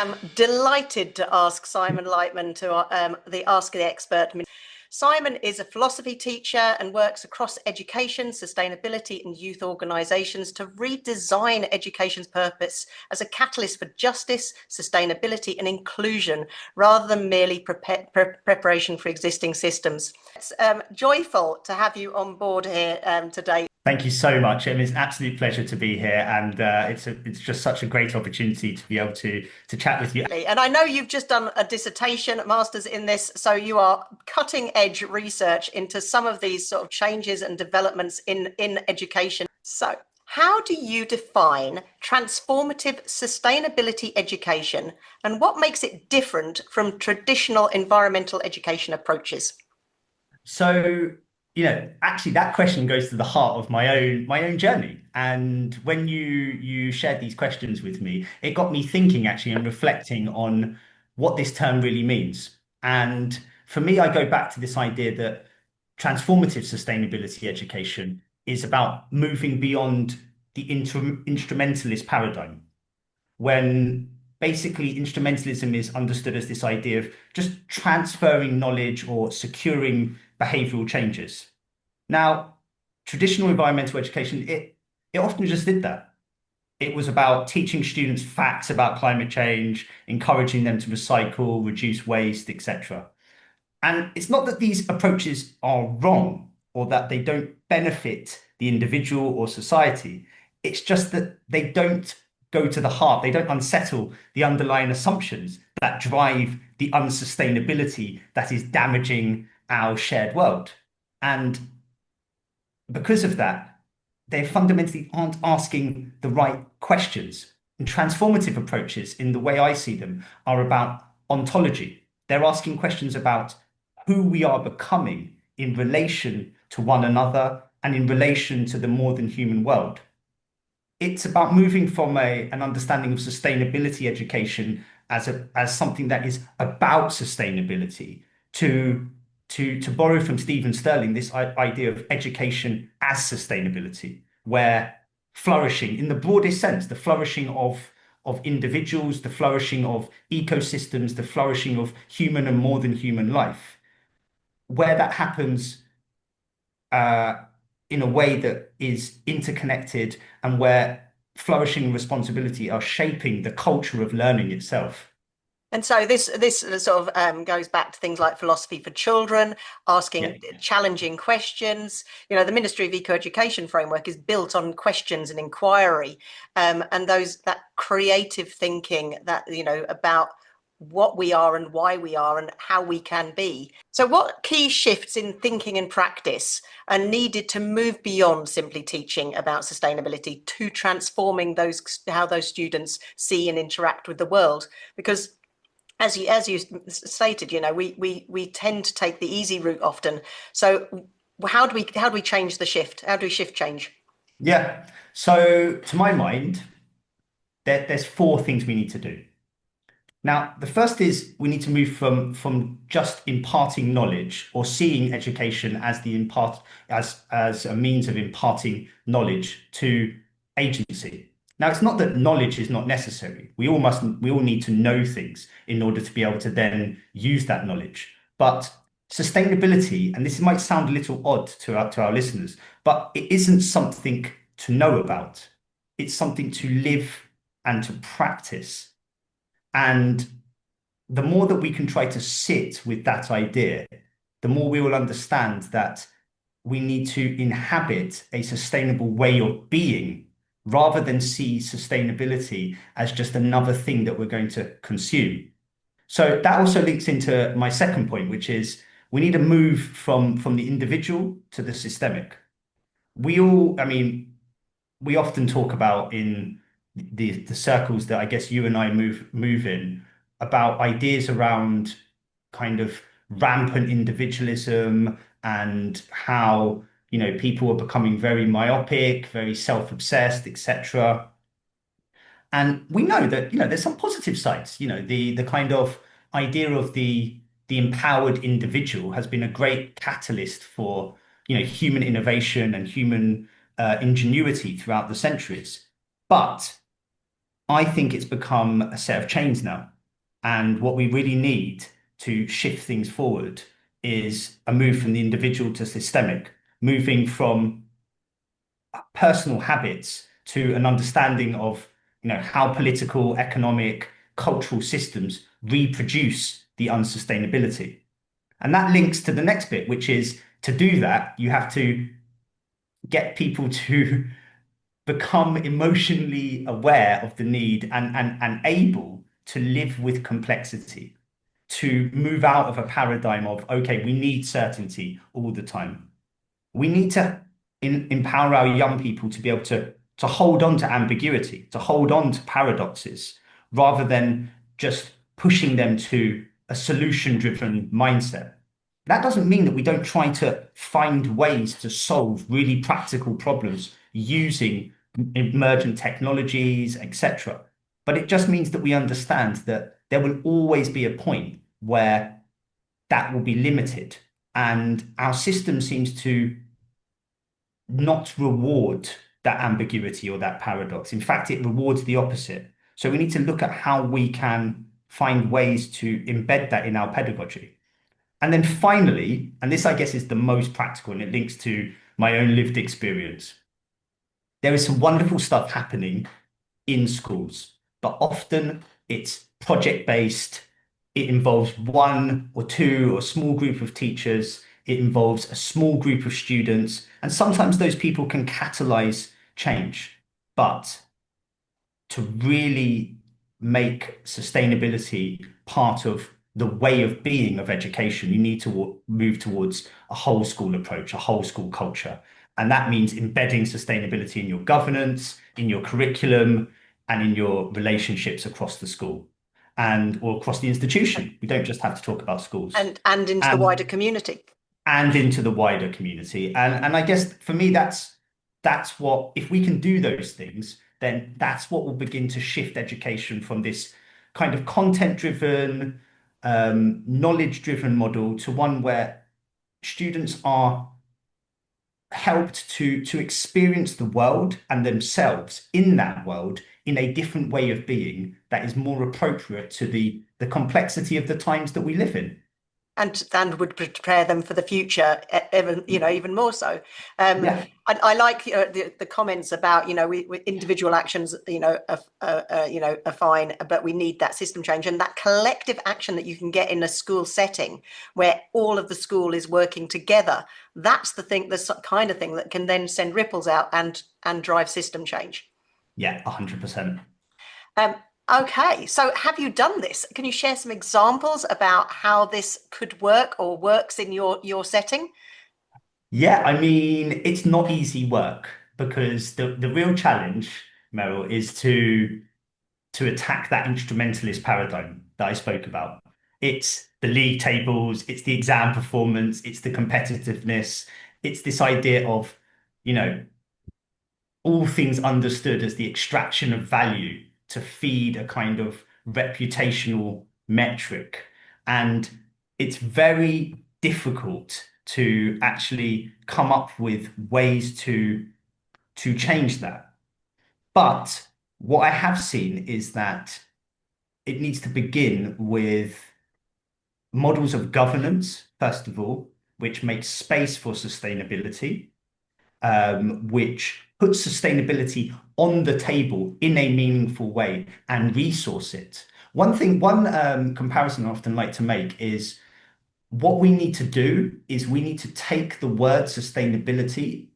am delighted to ask Simon Lightman to the Ask the Expert. Simon is a philosophy teacher and works across education, sustainability, and youth organisations to redesign education's purpose as a catalyst for justice, sustainability, and inclusion, rather than merely preparation for existing systems. It's joyful to have you on board here today. Thank you so much. It's an absolute pleasure to be here, and it's just such a great opportunity to be able to chat with you. And I know you've just done a dissertation, master's in this, so you are cutting edge research into some of these sort of changes and developments in education. So, how do you define transformative sustainability education, and what makes it different from traditional environmental education approaches? So, actually, that question goes to the heart of my own journey. And when you shared these questions with me, it got me thinking actually and reflecting on what this term really means. And for me, I go back to this idea that transformative sustainability education is about moving beyond the instrumentalist paradigm, when basically instrumentalism is understood as this idea of just transferring knowledge or securing behavioral changes. Now, traditional environmental education, it often just did that. It was about teaching students facts about climate change, encouraging them to recycle, reduce waste, etc. And it's not that these approaches are wrong or that they don't benefit the individual or society. It's just that they don't go to the heart. They don't unsettle the underlying assumptions that drive the unsustainability that is damaging our shared world. And because of that, they fundamentally aren't asking the right questions. And transformative approaches, in the way I see them, are about ontology. They're asking questions about who we are becoming in relation to one another and in relation to the more than human world. It's about moving from an understanding of sustainability education as something that is about sustainability to borrow from Stephen Sterling, this idea of education as sustainability, where flourishing, in the broadest sense, the flourishing of individuals, the flourishing of ecosystems, the flourishing of human and more than human life, where that happens in a way that is interconnected and where flourishing and responsibility are shaping the culture of learning itself. And so this sort of goes back to things like philosophy for children, asking challenging questions. You know, the Ministry of Eco-Education framework is built on questions and inquiry, and that creative thinking that, about what we are and why we are and how we can be. So what key shifts in thinking and practice are needed to move beyond simply teaching about sustainability to transforming how those students see and interact with the world? Because as you stated, we tend to take the easy route often. So how do we change the shift? How do we shift change? Yeah. So to my mind, there's four things we need to do. Now, the first is we need to move from just imparting knowledge or seeing education as as a means of imparting knowledge to agency. Now, it's not that knowledge is not necessary. We all need to know things in order to be able to then use that knowledge. But sustainability, and this might sound a little odd to our listeners, but it isn't something to know about. It's something to live and to practice. And the more that we can try to sit with that idea, the more we will understand that we need to inhabit a sustainable way of being rather than see sustainability as just another thing that we're going to consume. So that also links into my second point, which is we need to move from the individual to the systemic. We often talk about in the circles that I guess you and I move in about ideas around kind of rampant individualism and how people are becoming very myopic, very self-obsessed, etc. And we know that there's some positive sides. The kind of idea of the empowered individual has been a great catalyst for human innovation and human ingenuity throughout the centuries. But I think it's become a set of chains now. And what we really need to shift things forward is a move from the individual to systemic, moving from personal habits to an understanding of, how political, economic, cultural systems reproduce the unsustainability. And that links to the next bit, which is to do that, you have to get people to become emotionally aware of the need and able to live with complexity, to move out of a paradigm of, okay, we need certainty all the time. We need to empower our young people to be able to hold on to ambiguity, to hold on to paradoxes, rather than just pushing them to a solution-driven mindset. That doesn't mean that we don't try to find ways to solve really practical problems using emergent technologies, etc. But it just means that we understand that there will always be a point where that will be limited. And our system seems to not reward that ambiguity or that paradox. In fact, it rewards the opposite. So we need to look at how we can find ways to embed that in our pedagogy. And then finally, and this I guess is the most practical and it links to my own lived experience, there is some wonderful stuff happening in schools, but often it's project based. It involves one or two or a small group of teachers. It involves a small group of students. And sometimes those people can catalyze change. But to really make sustainability part of the way of being of education, you need to move towards a whole school approach, a whole school culture. And that means embedding sustainability in your governance, in your curriculum, and in your relationships across the school and or across the institution. We don't just have to talk about schools. And into the wider And community. and into the wider community. And I guess for me, that's what, if we can do those things, then that's what will begin to shift education from this kind of content-driven, knowledge-driven model to one where students are helped to experience the world and themselves in that world in a different way of being that is more appropriate to the complexity of the times that we live in. And would prepare them for the future, even more so. Yeah. I like the comments about we individual actions are fine, but we need that system change and that collective action that you can get in a school setting where all of the school is working together. That's the kind of thing that can then send ripples out and drive system change. Yeah, 100%. Um, okay, so have you done this? Can you share some examples about how this could work or works in your setting? Yeah, I mean, it's not easy work because the real challenge, Meryl, is to attack that instrumentalist paradigm that I spoke about. It's the league tables, it's the exam performance, it's the competitiveness, it's this idea of, you know, all things understood as the extraction of value to feed a kind of reputational metric. And it's very difficult to actually come up with ways to change that. But what I have seen is that it needs to begin with models of governance, first of all, which make space for sustainability, which puts sustainability on the table in a meaningful way and resource it. One comparison I often like to make is what we need to do is we need to take the word sustainability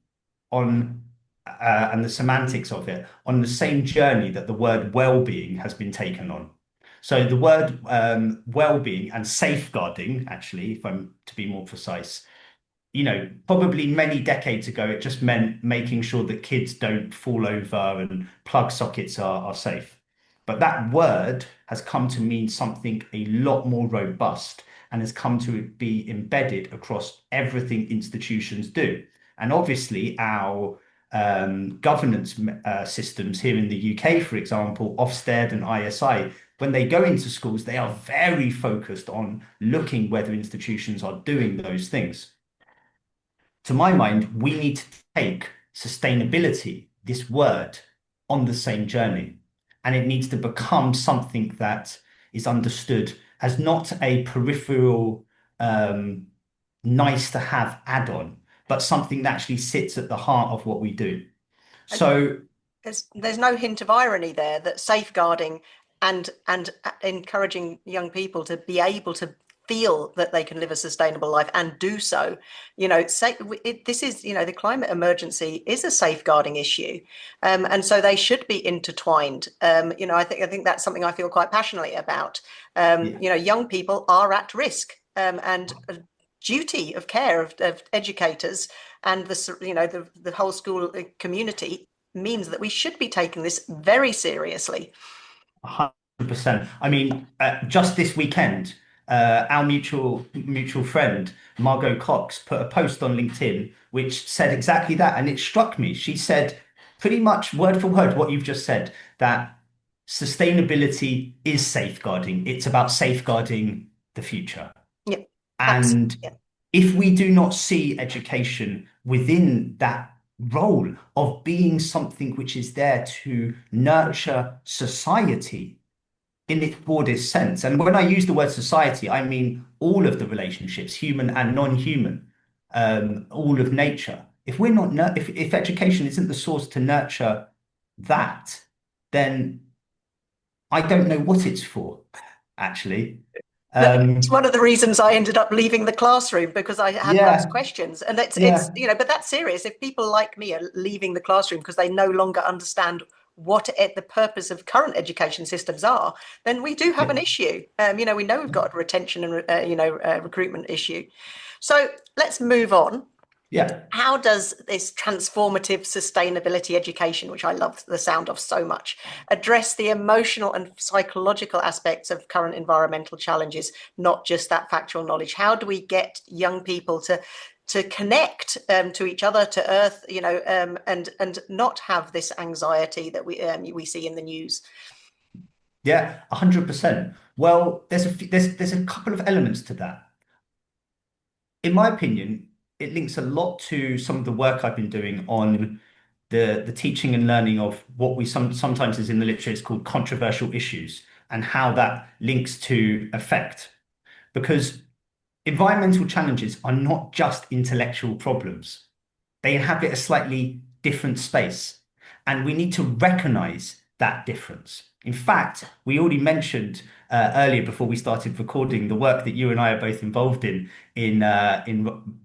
on and the semantics of it on the same journey that the word well-being has been taken on. So the word well-being and safeguarding, actually, if I'm to be more precise, probably many decades ago, it just meant making sure that kids don't fall over and plug sockets are safe. But that word has come to mean something a lot more robust and has come to be embedded across everything institutions do. And obviously, our governance systems here in the UK, for example, Ofsted and ISI, when they go into schools, they are very focused on looking whether institutions are doing those things. To my mind, we need to take sustainability, this word, on the same journey. And it needs to become something that is understood as not a peripheral, um, nice to have add-on, but something that actually sits at the heart of what we do. And So, there's no hint of irony there that safeguarding and encouraging young people to be able to feel that they can live a sustainable life and do so, say this is, the climate emergency is a safeguarding issue, and so they should be intertwined. I think that's something I feel quite passionately about. yeah, Young people are at risk, and a duty of care of educators and the whole school community means that we should be taking this very seriously. 100%. I mean, just this weekend, our mutual friend Margot Cox put a post on LinkedIn which said exactly that, and it struck me. She said pretty much word for word what you've just said, that sustainability is safeguarding. It's about safeguarding the future. Yeah, absolutely. And Yeah. if we do not see education within that role of being something which is there to nurture society in its broadest sense, and when I use the word society, I mean all of the relationships, human and non-human, all of nature. If we're not, if education isn't the source to nurture that, then I don't know what it's for, actually. It's one Um, of the reasons I ended up leaving the classroom, because I had those yeah, questions. And it's yeah. but that's serious. If people like me are leaving the classroom because they no longer understand the purpose of current education systems are, then we do have Yeah. an issue. We know we've got a retention and recruitment issue. So let's move on. Yeah. How does this transformative sustainability education, which I love the sound of so much, address the emotional and psychological aspects of current environmental challenges, not just that factual knowledge? How do we get young people to connect to each other, to Earth, and not have this anxiety that we see in the news? Yeah, 100%. Well, there's a couple of elements to that. In my opinion, it links a lot to some of the work I've been doing on the teaching and learning of what we sometimes is in the literature is called controversial issues and how that links to effect. Because environmental challenges are not just intellectual problems. They inhabit a slightly different space, and we need to recognize that difference. In fact, we already mentioned earlier before we started recording the work that you and I are both involved in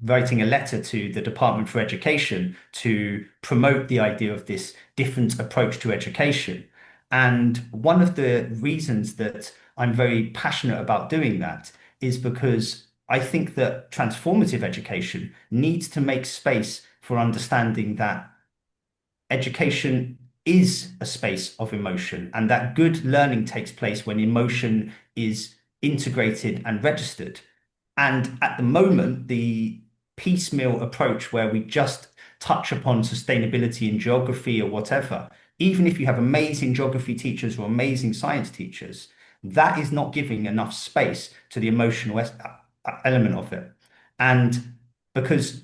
writing a letter to the Department for Education to promote the idea of this different approach to education. And one of the reasons that I'm very passionate about doing that is because I think that transformative education needs to make space for understanding that education is a space of emotion and that good learning takes place when emotion is integrated and registered. And at the moment, the piecemeal approach where we just touch upon sustainability in geography or whatever, even if you have amazing geography teachers or amazing science teachers, that is not giving enough space to the emotional element of it. And because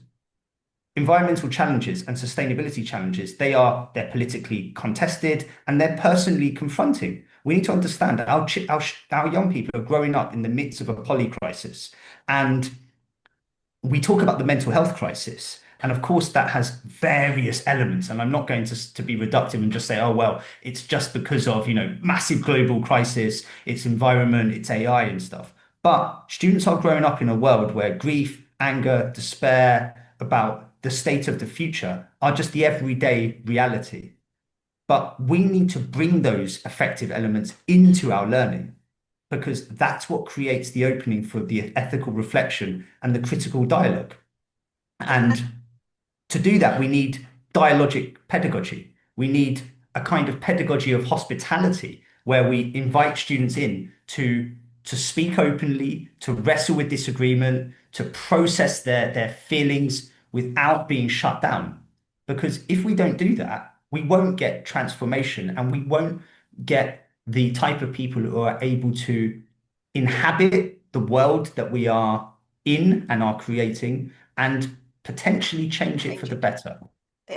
environmental challenges and sustainability challenges, they're politically contested and they're personally confronting. We need to understand that our young people are growing up in the midst of a poly crisis. And we talk about the mental health crisis. And of course, that has various elements. And I'm not going to be reductive and just say, oh, well, it's just because of, massive global crisis, it's environment, it's AI and stuff. But students are growing up in a world where grief, anger, despair about the state of the future are just the everyday reality. But we need to bring those effective elements into our learning because that's what creates the opening for the ethical reflection and the critical dialogue. And to do that, we need dialogic pedagogy. We need a kind of pedagogy of hospitality where we invite students in to speak openly, to wrestle with disagreement, to process their feelings without being shut down. Because if we don't do that, we won't get transformation and we won't get the type of people who are able to inhabit the world that we are in and are creating and potentially change it for Change the it. better.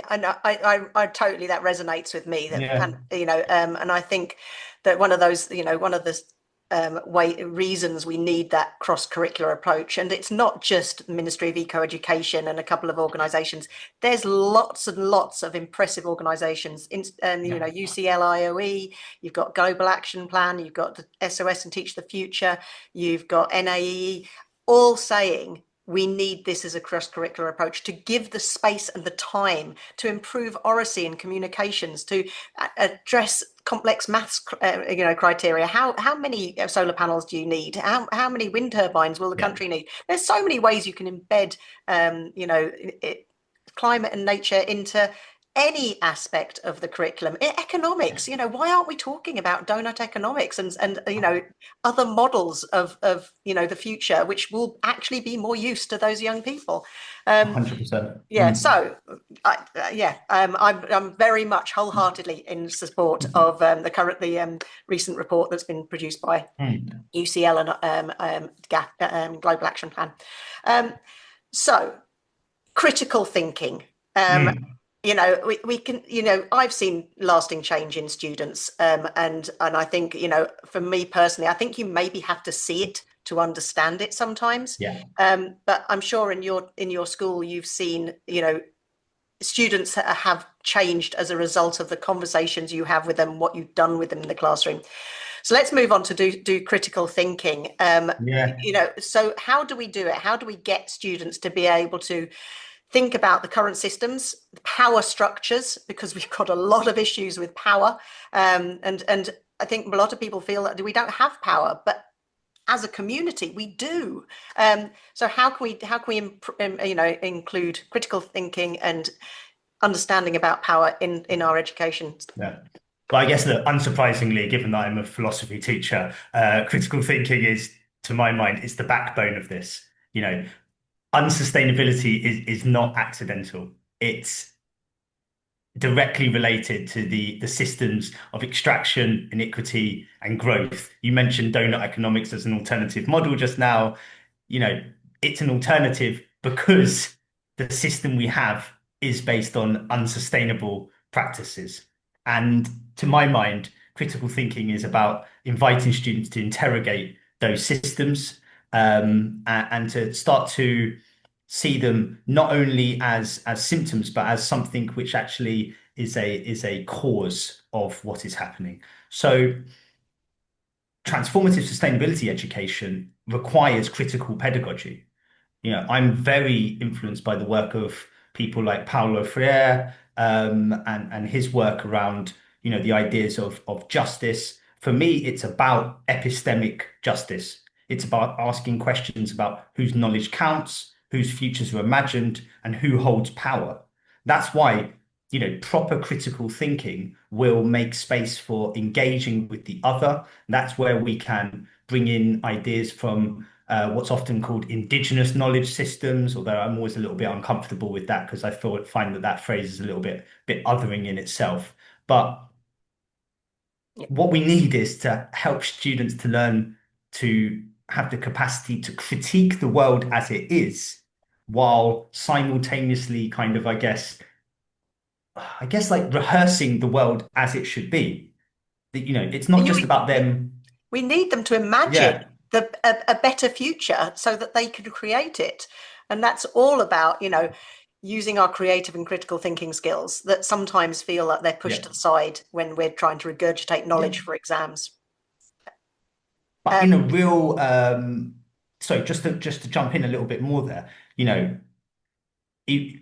I know, I totally, that resonates with me. That Yeah, and I think that one of those, one of the reasons we need that cross-curricular approach. And it's not just the Ministry of Eco-Education and a couple of organisations. There's lots and lots of impressive organisations, Yeah, UCLIOE, you've got Global Action Plan, you've got the SOS and Teach the Future, you've got NAE, all saying we need this as a cross-curricular approach to give the space and the time to improve oracy and communications, to address complex maths, criteria. How many solar panels do you need? How many wind turbines will the yeah, country need? There's so many ways you can embed, climate and nature into any aspect of the curriculum. Economics, why aren't we talking about donut economics and other models of the future, which will actually be more use to those young people? 100%. Yeah, so I'm very much wholeheartedly in support of the recent report that's been produced by UCL and Global Action Plan. So critical thinking. We can, I've seen lasting change in students, and I think, for me personally, I think you maybe have to see it to understand it sometimes. Yeah. But I'm sure in your school you've seen, students have changed as a result of the conversations you have with them, what you've done with them in the classroom. So let's move on to do critical thinking. Yeah. So how do we do it? How do we get students to be able to think about the current systems, the power structures, because we've got a lot of issues with power, and I think a lot of people feel that we don't have power, but as a community we do. So how can we include critical thinking and understanding about power in our education? Yeah. But I guess that unsurprisingly, given that I'm a philosophy teacher, critical thinking is, to my mind, is the backbone of this. Unsustainability is not accidental. It's directly related to the systems of extraction, inequity, and growth. You mentioned donut economics as an alternative model just now. It's an alternative because the system we have is based on unsustainable practices. And to my mind, critical thinking is about inviting students to interrogate those systems, and to start to see them not only as symptoms, but as something which actually is a cause of what is happening. So transformative sustainability education requires critical pedagogy. I'm very influenced by the work of people like Paulo Freire, and his work around, the ideas of justice. For me, it's about epistemic justice. It's about asking questions about whose knowledge counts, whose futures are imagined, and who holds power. That's why, proper critical thinking will make space for engaging with the other. That's where we can bring in ideas from what's often called indigenous knowledge systems, although I'm always a little bit uncomfortable with that because I find that phrase is a little bit othering in itself. But what we need is to help students to learn to have the capacity to critique the world as it is, while simultaneously kind of, I guess like rehearsing the world as it should be. It's not just about them. We need them to imagine Yeah, a better future so that they can create it. And that's all about, using our creative and critical thinking skills that sometimes feel like they're pushed yeah, aside when we're trying to regurgitate yeah. knowledge for exams. But in a real, so just to jump in a little bit more there, it,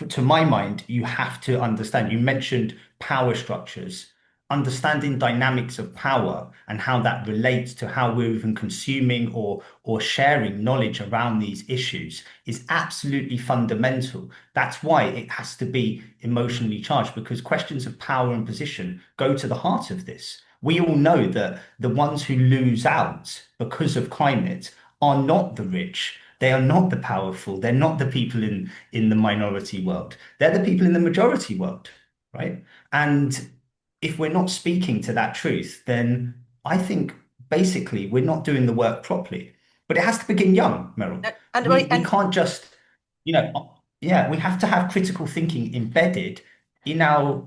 to my mind, you have to understand. You mentioned power structures, understanding dynamics of power and how that relates to how we're even consuming or sharing knowledge around these issues is absolutely fundamental. That's why it has to be emotionally charged, because questions of power and position go to the heart of this. We all know that the ones who lose out because of climate are not the rich. They are not the powerful. They're not the people in the minority world. They're the people in the majority world, right? And if we're not speaking to that truth, then I think basically we're not doing the work properly. But it has to begin young, Meryl. We And can't just, yeah, we have to have critical thinking embedded in our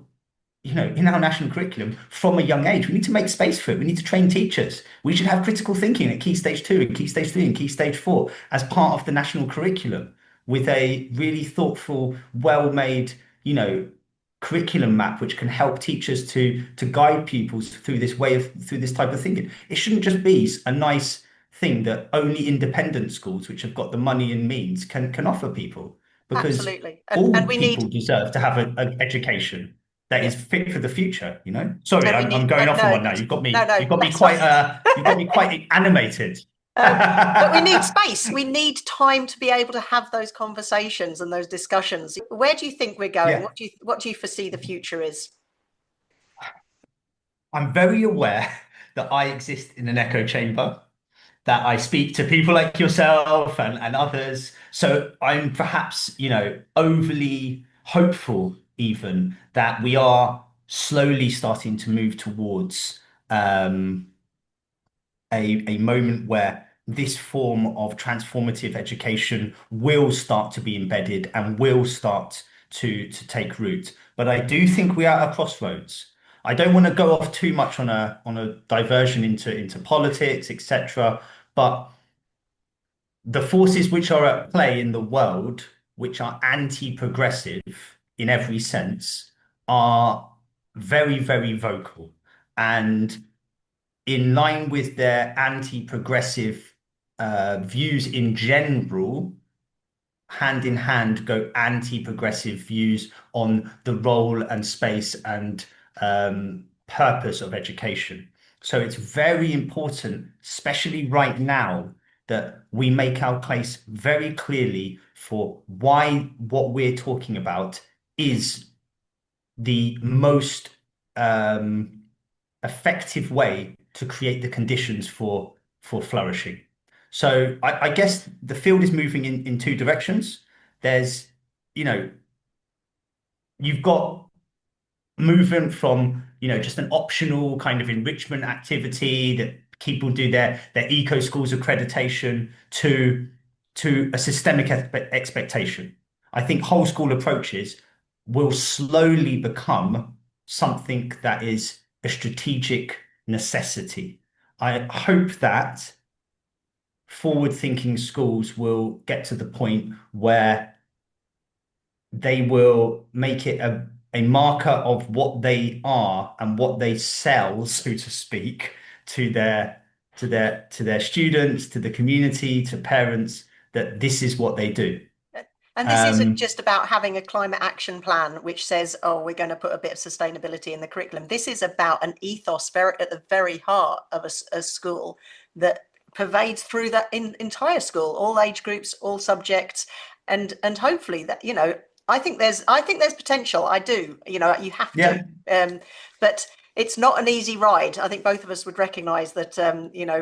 in our national curriculum from a young age. We need to make space for it. We need to train teachers. We should have critical thinking at Key Stage 2 and Key Stage 3 and Key Stage 4 as part of the national curriculum with a really thoughtful, well-made, you know, curriculum map which can help teachers to guide pupils through this type of thinking. It shouldn't just be a nice thing that only independent schools, which have got the money and means, can offer people, because Absolutely. And all we people need, deserve to have an education that yeah. is fit for the future. Sorry, And we I'm need, going off on no, one now. no, You've got me that's fine. quite animated. But we need space. We need time to be able to have those conversations and those discussions. Where do you think we're going? Yeah, What do you foresee the future is? I'm very aware that I exist in an echo chamber, that I speak to people like yourself and others. So I'm perhaps, overly hopeful even that we are slowly starting to move towards um, a moment where this form of transformative education will start to be embedded and will start to take root. But I do think we are at a crossroads. I don't want to go off too much on a diversion into politics, etc. But the forces which are at play in the world, which are anti-progressive in every sense, are very, very vocal. And in line with their anti-progressive views in general, hand in hand go anti-progressive views on the role and space and purpose of education. So it's very important, especially right now, that we make our case very clearly for why what we're talking about is the most effective way to create the conditions for flourishing. So I guess the field is moving in two directions. There's, you know, you've got movement from, just an optional kind of enrichment activity that people do their eco schools accreditation to a systemic expectation. I think whole school approaches will slowly become something that is a strategic necessity. I hope that forward-thinking schools will get to the point where they will make it a marker of what they are and what they sell, so to speak, to their students, to the community, to parents, that this is what they do. And this isn't Um, just about having a climate action plan which says, oh, we're going to put a bit of sustainability in the curriculum. This is about an ethos at the very heart of a school that pervades through that entire school, all age groups, all subjects, and hopefully that, I think there's potential. I do. You have to. yeah, Um, but it's not an easy ride. I think both of us would recognise that.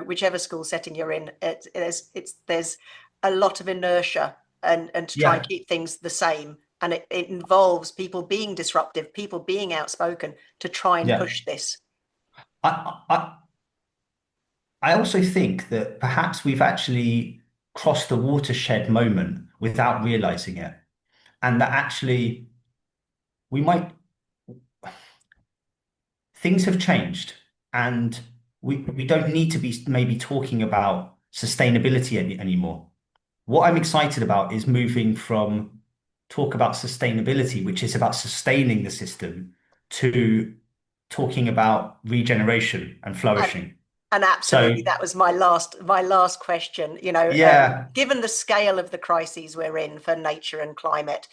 Whichever school setting you're in, there's a lot of inertia and to try and yeah, keep things the same. And it involves people being disruptive, people being outspoken to try and yeah. push this. I also think that perhaps we've actually crossed a watershed moment without realizing it, and that actually we might things have changed, and we don't need to be maybe talking about sustainability anymore. What I'm excited about is moving from talk about sustainability, which is about sustaining the system, to talking about regeneration and And, flourishing. and So absolutely, that was my last question. yeah, Given the scale of the crises we're in for nature and climate,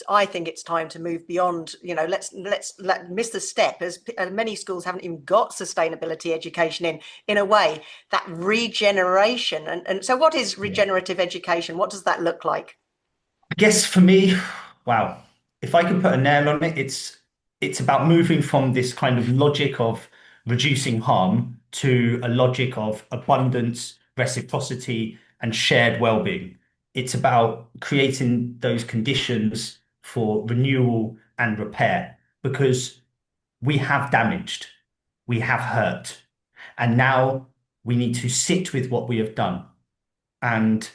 I think it's time to move beyond. Let's miss the step, as many schools haven't even got sustainability education in a way, that regeneration. And so, what is yeah. regenerative education? What does that look like? I guess for me, wow, if I could put a nail on it, it's about moving from this kind of logic of reducing harm to a logic of abundance, reciprocity, and shared well-being. It's about creating those conditions for renewal and repair, because we have damaged, we have hurt, and now we need to sit with what we have done. And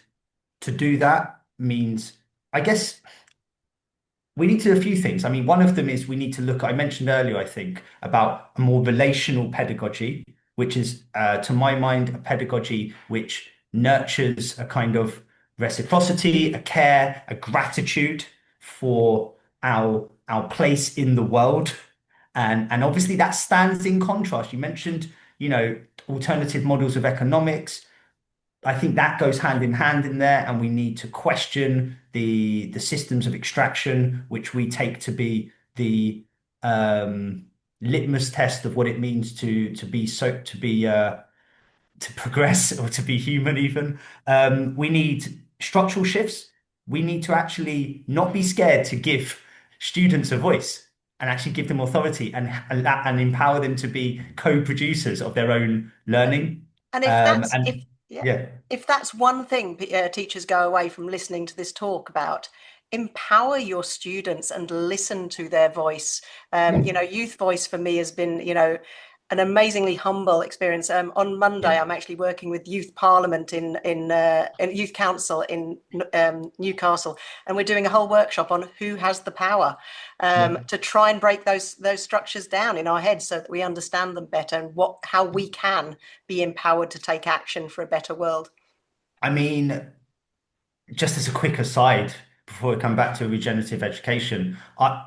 to do that means, I guess, we need to do a few things. I mean, one of them is we need to look, I mentioned earlier, I think, about a more relational pedagogy, which is, to my mind, a pedagogy which nurtures a kind of reciprocity, a care, a gratitude for our place in the world. And obviously that stands in contrast. You mentioned, you know, alternative models of economics. I think that goes hand in hand in there, and we need to question the systems of extraction, which we take to be the litmus test of what it means to be so to progress or to be human even. We need structural shifts. We need to actually not be scared to give students a voice and actually give them authority and empower them to be co-producers of their own learning. And if that's if And yeah, yeah, if that's one thing teachers go away from listening to this talk about, empower your students and listen to their voice. yeah, Youth voice for me has been, an amazingly humble experience. On Monday, yeah, I'm actually working with Youth Parliament in Youth Council in Newcastle, and we're doing a whole workshop on who has the power, yeah. to try and break those structures down in our heads so that we understand them better and how we can be empowered to take action for a better world. I mean, just as a quick aside, before we come back to regenerative education,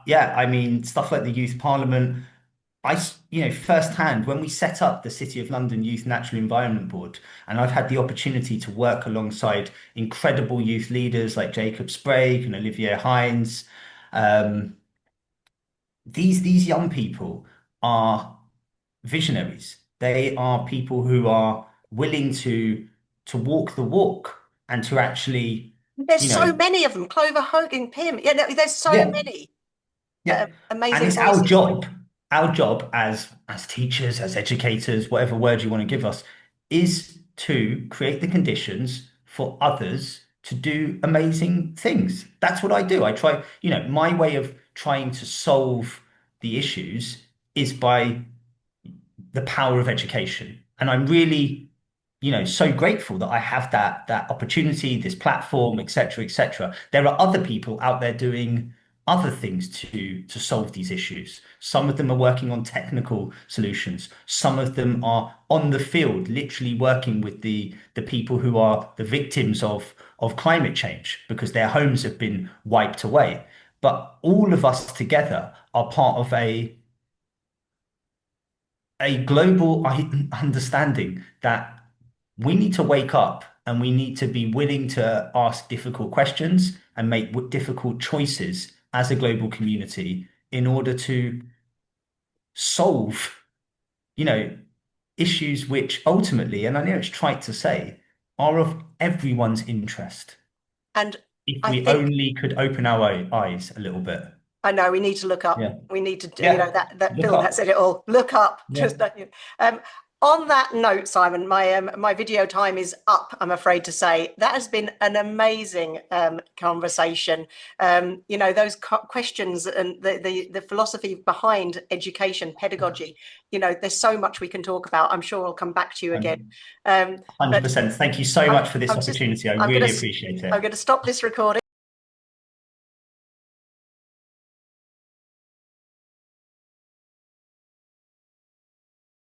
yeah, I mean, stuff like the Youth Parliament. Firsthand, when we set up the City of London Youth Natural Environment Board, and I've had the opportunity to work alongside incredible youth leaders like Jacob Sprague and Olivier Hines. Um, these young people are visionaries. They are people who are willing to walk the walk and to actually, There's you know, so many of them. Clover Hogan, Pym. Yeah, no, there's so yeah, many yeah. And amazing it's voices. our job as teachers, as educators, whatever word you want to give us, is to create the conditions for others to do amazing things. That's what I do. I try, my way of trying to solve the issues is by the power of education. And I'm really, so grateful that I have that opportunity, this platform, et cetera, et cetera. There are other people out there doing other things to solve these issues. Some of them are working on technical solutions. Some of them are on the field, literally working with the people who are the victims of climate change because their homes have been wiped away. But all of us together are part of a global understanding that we need to wake up and we need to be willing to ask difficult questions and make difficult choices as a global community in order to solve, you know, issues which ultimately, and I know it's trite to say, are of everyone's interest. And If I we think only could open our eyes a little bit. I know we need to look up. Yeah. We need to, Yeah. that Look Phil that up. said it all. Look up. Yeah. Just um, on that note, Simon, my video time is up. I'm afraid to say that has been an amazing conversation. Those questions and the philosophy behind education, pedagogy. There's so much we can talk about. I'm sure I'll come back to you again. But 100%. Thank you so I'm much for this I'm just opportunity. I I'm gonna really appreciate I'm it. gonna stop this recording.